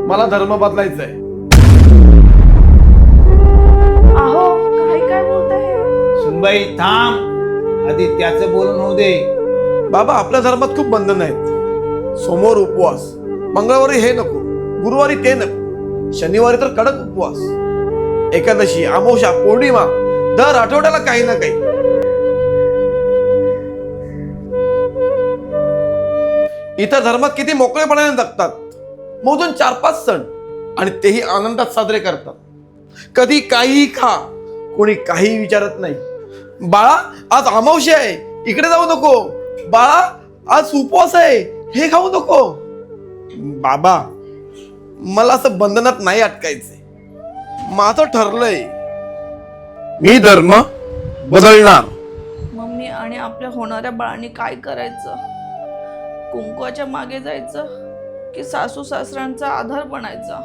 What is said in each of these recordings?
मला धर्म बदलायचा आहे. अहो काय बोलताय? सुनबाई थांब, आधी त्याचं बोलून होऊ दे. बाबा, आपल्या धर्मात खूप बंधन आहेत. सोमवार उपवास, मंगळवारी हे नको, गुरुवारी ते नको, शनिवारी तर कडक उपवास, एकादशी, अमावस्या, पौर्णिमा, दर आठवड्याला काही ना काही. इतर धर्मात किती मोकळेपणाने जगतात. मोजून 4-5 सण आणि तेही आनंदात साजरे करतात. कधी काहीही खा, कोणी काही विचारत नाही. बाळा, आज अमावस्या आहे, इकडे जाऊ नको. बाळा, आज उपवास आहे, हे खाऊ नको. बाबा, मला असं बंधनात नाही अटकायचंय. माझं ठरलंय, मी धर्म बदलणार. मम्मी आणि आपल्या होणाऱ्या बाळांनी काय करायचं? कुंकवाच्या मागे जायचं की सासू सासऱ्यांचा आधार बनायचा?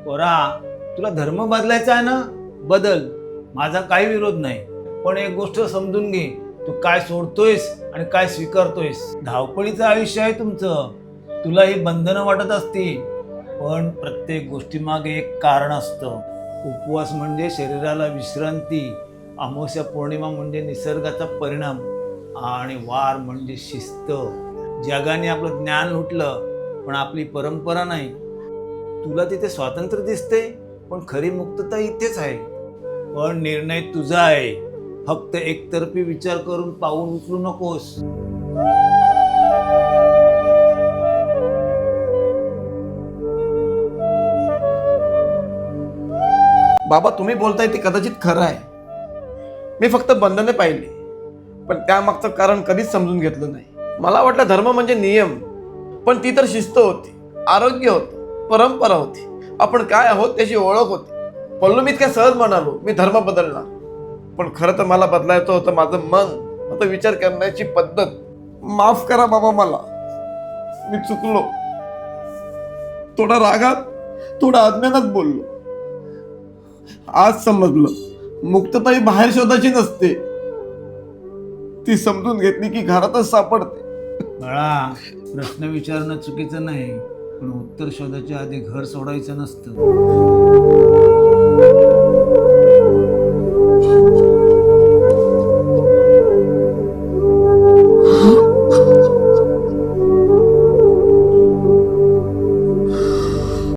पोरा, तुला धर्म बदलायचा आहे ना, बदल, माझा काही विरोध नाही. पण एक गोष्ट समजून घे, तू काय सोडतोयस आणि काय स्वीकारतोयस. धावपळीचं आयुष्य आहे तुमचं, तुला ही बंधनं वाटत असतील, पण प्रत्येक गोष्टीमागे एक कारण असतं. उपवास म्हणजे शरीराला विश्रांती, अमावस्या पौर्णिमा म्हणजे निसर्गाचा परिणाम, आणि वार म्हणजे शिस्त. जगाने आपलं ज्ञान लुटलं, पण आपली परंपरा नाही. तुला तिथे स्वातंत्र्य दिसते, पण खरी मुक्तता इथेच आहे. पण निर्णय तुझा आहे. फक्त एकतर्फी विचार करून पाऊल उचलू नकोस. बाबा, तुम्ही बोलताय ते कदाचित खरं आहे. मी फक्त बंधने पाहिली, पण त्यामागचं कारण कधीच समजून घेतलं नाही. मला वाटलं धर्म म्हणजे नियम, पण ती तर शिस्त होती, आरोग्य होतं, परंपरा होती, आपण काय आहोत त्याची ओळख होती. बोललो मी इतक्या सहज म्हणालो मी धर्म बदलणार, पण खरं तर मला बदलायचं होतं माझं मन, माझा विचार करण्याची पद्धत. माफ करा बाबा, मला मी चुकलो. थोडा रागात, थोडा अज्ञानात बोललो. आज समजलं, मुक्तता ही बाहेर शोधायची नसते, ती समजून घेतली की घरातच सापडते. बाळा, प्रश्न विचारणं चुकीचं नाही, पण उत्तर शोधायच्या आधी घर सोडायचं नसतं.